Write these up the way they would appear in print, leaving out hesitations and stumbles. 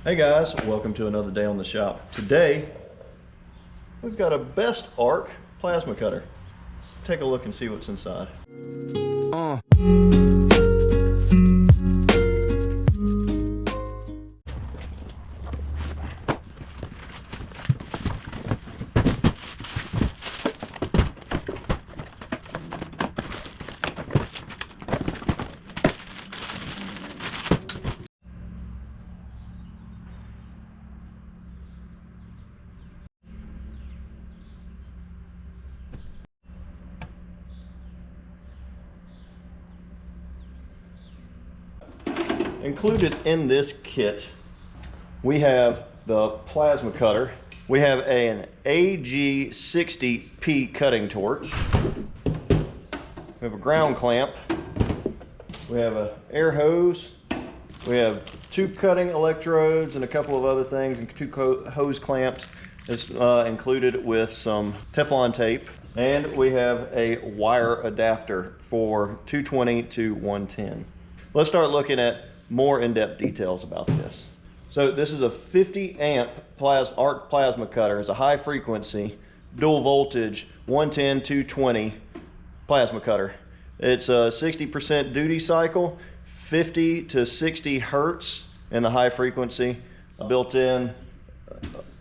Hey guys, welcome to another day on the shop. Today, we've got a Bestarc plasma cutter. Let's take a look and see what's inside. Included in this kit, we have the plasma cutter. We have an AG60P cutting torch. We have a ground clamp. We have an air hose. We have two cutting electrodes and a couple of other things, and two hose clamps. It's included with some Teflon tape. And we have a wire adapter for 220 to 110. Let's start looking at more in-depth details about this. So this is a 50 amp arc plasma cutter. It's a high frequency, dual voltage, 110, 220 plasma cutter. It's a 60% duty cycle, 50 to 60 hertz in the high frequency, a built-in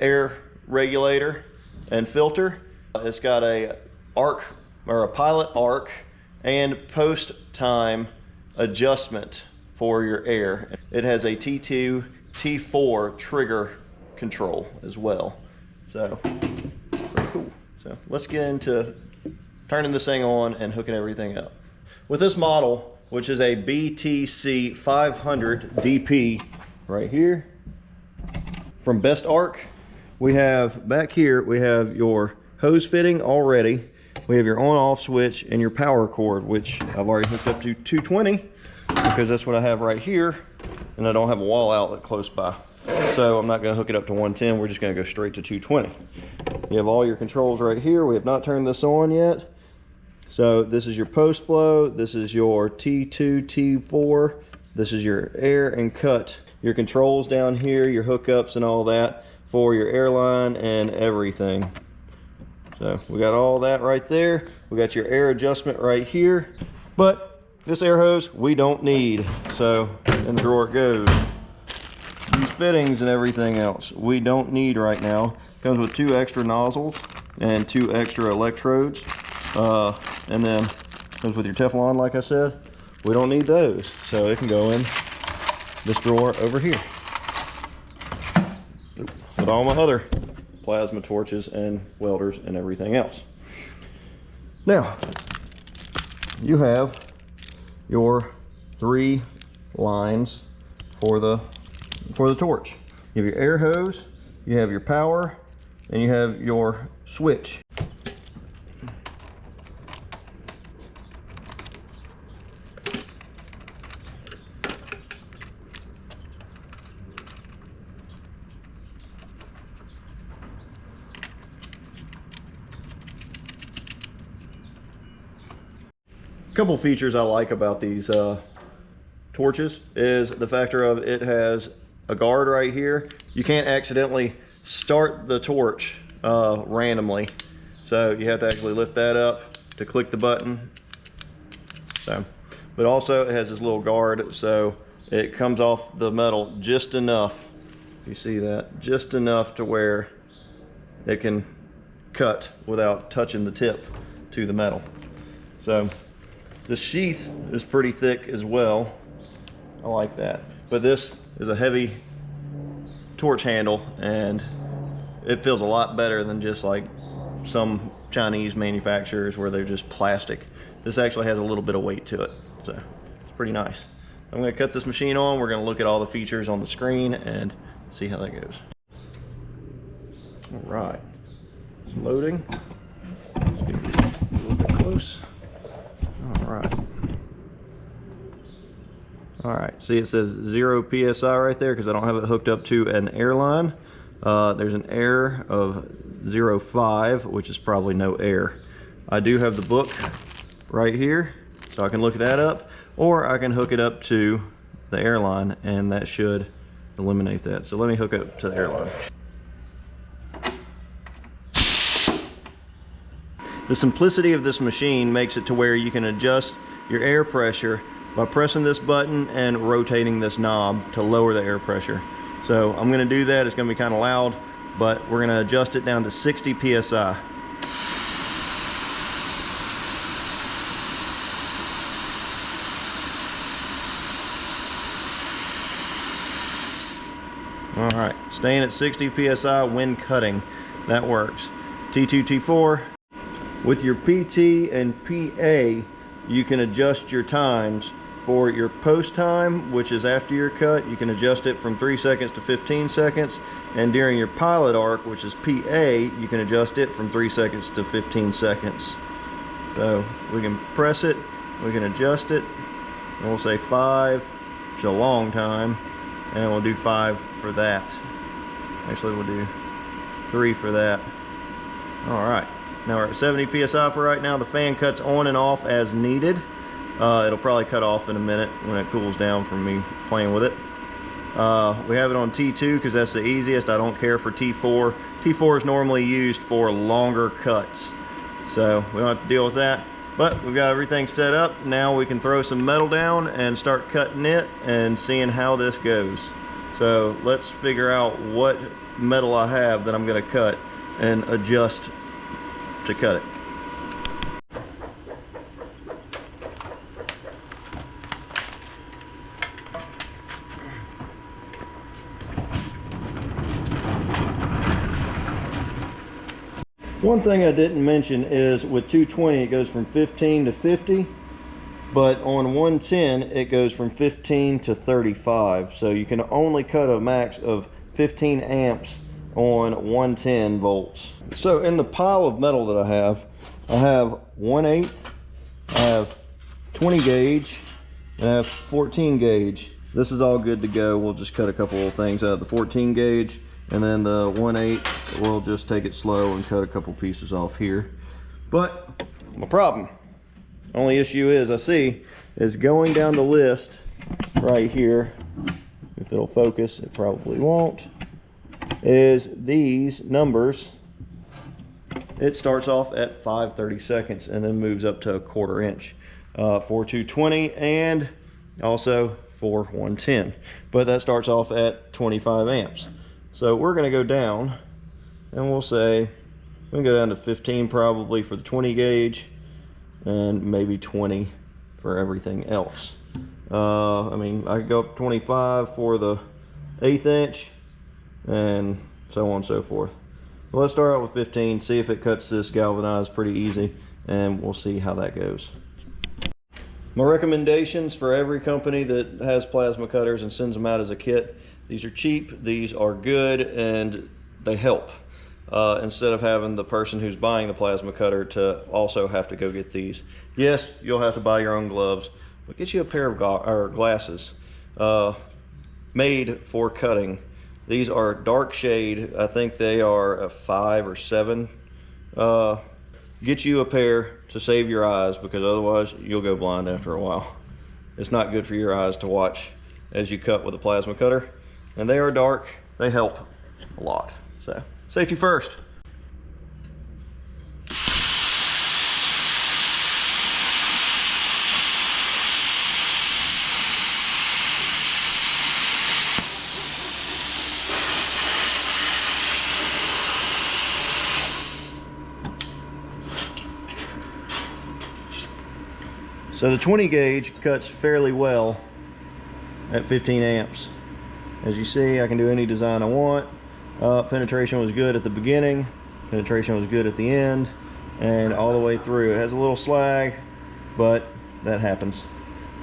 air regulator and filter. It's got a arc or a pilot arc and post time adjustment for your air. It has a T2, T4 trigger control as well. So, pretty cool. So let's get into turning this thing on and hooking everything up. With this model, which is a BTC 500 DP right here from Bestarc, we have back here, we have your hose fitting already. We have your on-off switch and your power cord, which I've already hooked up to 220 because that's what I have right here, and I don't have a wall outlet close by. So I'm not going to hook it up to 110, we're just going to go straight to 220. You have all your controls right here. We have not turned this on yet. So this is your post flow, this is your T2, T4, this is your air and cut. Your controls down here, your hookups and all that for your airline and everything. So we got all that right there. We got your air adjustment right here, but this air hose we don't need. So in the drawer it goes. These fittings and everything else we don't need right now. Comes with two extra nozzles and two extra electrodes, and then comes with your Teflon, like I said. We don't need those, so it can go in this drawer over here with all my other plasma torches and welders and everything else. Now you have your three lines for the torch. You have your air hose, you have your power, and you have your switch. A couple features I like about these torches is the factor of it has a guard right here. You can't accidentally start the torch randomly, so you have to actually lift that up to click the button. So, but also it has this little guard, so it comes off the metal just enough. You see that? Just enough to where it can cut without touching the tip to the metal. So the sheath is pretty thick as well. I like that. But this is a heavy torch handle, and it feels a lot better than just like some Chinese manufacturers where they're just plastic. This actually has a little bit of weight to it, so it's pretty nice. I'm going to cut this machine on. We're going to look at all the features on the screen and see how that goes. All right, it's loading. Let's get a little bit close. All right, see it says 0 PSI right there because I don't have it hooked up to an airline. There's an air of 0.5, which is probably no air. I do have the book right here, so I can look that up, or I can hook it up to the airline, and that should eliminate that. So let me hook up to the airline. The simplicity of this machine makes it to where you can adjust your air pressure by pressing this button and rotating this knob to lower the air pressure. So I'm going to do that. It's going to be kind of loud, but we're going to adjust it down to 60 psi. All right, staying at 60 psi when cutting, that works. T2, T4. With your PT and PA, you can adjust your times. For your post time, which is after your cut, you can adjust it from 3 seconds to 15 seconds. And during your pilot arc, which is PA, you can adjust it from 3 seconds to 15 seconds. So we can press it, we can adjust it, and we'll say 5, which is a long time, and we'll do 5 for that. Actually, we'll do 3 for that. All right, now we're at 70 psi for right now. The fan cuts on and off as needed. It'll probably cut off in a minute when it cools down from me playing with it. We have it on T2 because that's the easiest. I don't care for T4. T4 is normally used for longer cuts, so we don't have to deal with that. But we've got everything set up. Now we can throw some metal down and start cutting it and seeing how this goes. So let's figure out what metal I have that I'm going to cut and adjust to cut it. One thing I didn't mention is with 220 it goes from 15 to 50, but on 110 it goes from 15 to 35. So you can only cut a max of 15 amps on 110 volts. So in the pile of metal that I have 1/8, I have 20 gauge, and I have 14 gauge. This is all good to go. We'll just cut a couple of things out of the 14 gauge. And then the 1/8, we'll just take it slow and cut a couple pieces off here. But my problem, only issue is I see, is going down the list right here, if it'll focus, it probably won't, is these numbers. It starts off at 5/32 and then moves up to 1/4 inch for 220 and also for 110. But that starts off at 25 amps. So we're going to go down and we'll say, we can go down to 15 probably for the 20 gauge and maybe 20 for everything else. I mean, I could go up 25 for the 1/8 inch and so on and so forth. Well, let's start out with 15, see if it cuts this galvanized pretty easy, and we'll see how that goes. My recommendations for every company that has plasma cutters and sends them out as a kit: these are cheap, these are good, and they help. Instead of having the person who's buying the plasma cutter to also have to go get these. Yes, you'll have to buy your own gloves, but get you a pair of glasses made for cutting. These are dark shade. I think they are a 5 or 7. Get you a pair to save your eyes, because otherwise you'll go blind after a while. It's not good for your eyes to watch as you cut with a plasma cutter. And they are dark, they help a lot. So, safety first. So the 20 gauge cuts fairly well at 15 amps. As you see, I can do any design I want. Penetration was good at the beginning, penetration was good at the end, and all the way through. It has a little slag, but that happens.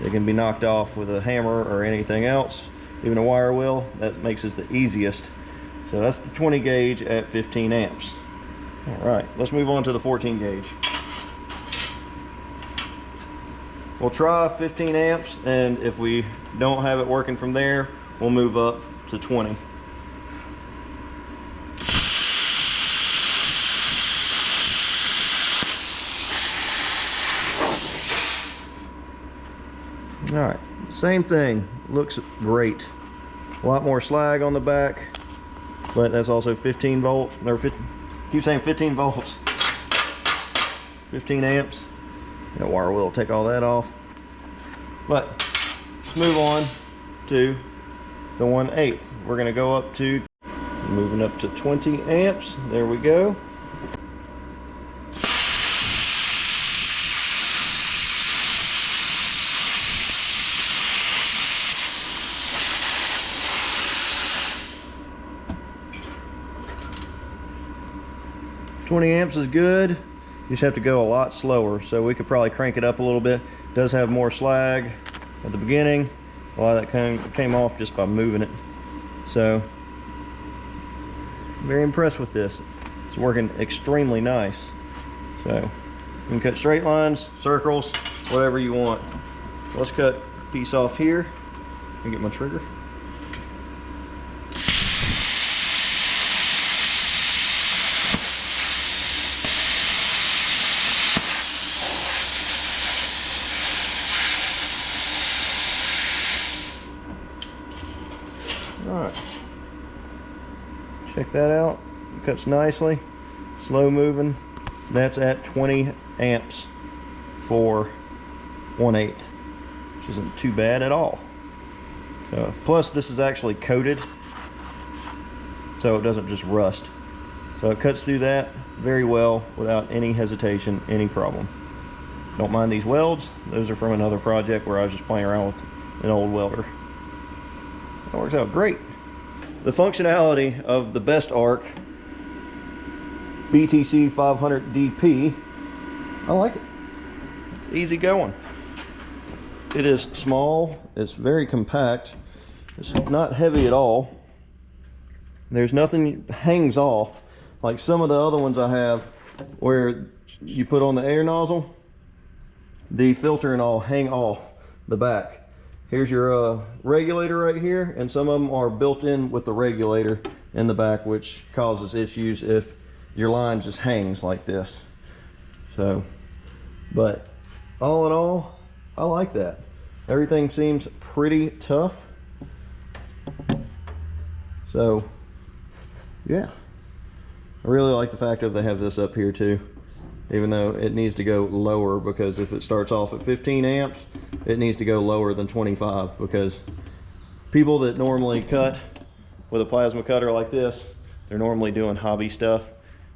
It can be knocked off with a hammer or anything else, even a wire wheel. That makes it the easiest. So that's the 20 gauge at 15 amps. All right, let's move on to the 14 gauge. We'll try 15 amps, and if we don't have it working from there, we'll move up to 20. All right, same thing, looks great. A lot more slag on the back, but that's also 15 volt, or 50, keep saying 15 volts, 15 amps. That wire wheel will take all that off. But let's move on to the 1/8. We're gonna go up to, moving up to 20 amps. There we go. $20 amps is good. You just have to go a lot slower, so we could probably crank it up a little bit. It does have more slag at the beginning. A lot of that came off just by moving it. So, very impressed with this. It's working extremely nice. So, you can cut straight lines, circles, whatever you want. Let's cut a piece off here and get my trigger. Alright, check that out. It cuts nicely, slow moving. That's at 20 amps for 1/8, which isn't too bad at all. So, plus this is actually coated, so it doesn't just rust. So it cuts through that very well without any hesitation, any problem. Don't mind these welds. Those are from another project where I was just playing around with an old welder. That works out great. The functionality of the Bestarc BTC 500 DP, I like it. It's easy going. It is small, it's very compact, it's not heavy at all. There's nothing hangs off like some of the other ones I have where you put on the air nozzle, the filter and all hang off the back. Here's your regulator right here, and some of them are built in with the regulator in the back, which causes issues if your line just hangs like this. So, but all in all, I like that. Everything seems pretty tough. So, yeah. I really like the fact that they have this up here too, even though it needs to go lower, because if it starts off at 15 amps, it needs to go lower than 25, because people that normally cut with a plasma cutter like this, they're normally doing hobby stuff,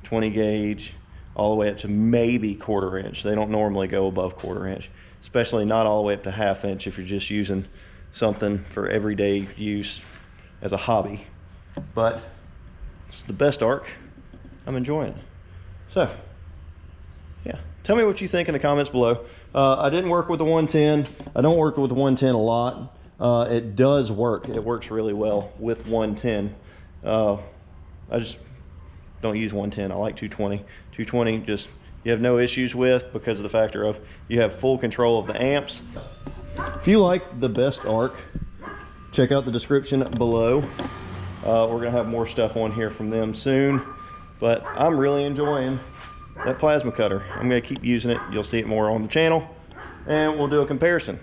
20 gauge, all the way up to maybe 1/4 inch. They don't normally go above 1/4 inch, especially not all the way up to 1/2 inch if you're just using something for everyday use as a hobby. But it's the Bestarc. I'm enjoying it. So, yeah, tell me what you think in the comments below. I didn't work with the 110. I don't work with the 110 a lot. It does work. It works really well with 110. I just don't use 110. I like 220. 220 just, you have no issues with, because of the factor of you have full control of the amps. If you like the Bestarc, check out the description below. We're gonna have more stuff on here from them soon, but I'm really enjoying that plasma cutter. I'm gonna keep using it. You'll see it more on the channel, and we'll do a comparison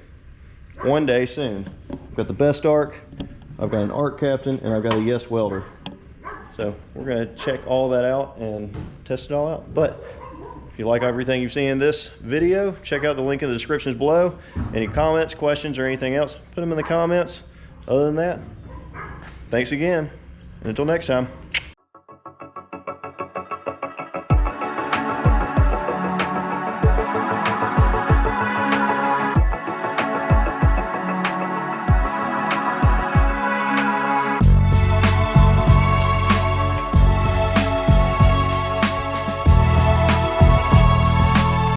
one day soon. I've got the Bestarc, I've got an Arc Captain, and I've got a Yes welder. So we're gonna check all that out and test it all out. But if you like everything you've seen in this video, check out the link in the descriptions below. Any comments, questions, or anything else, put them in the comments. Other than that, thanks again, and until next time.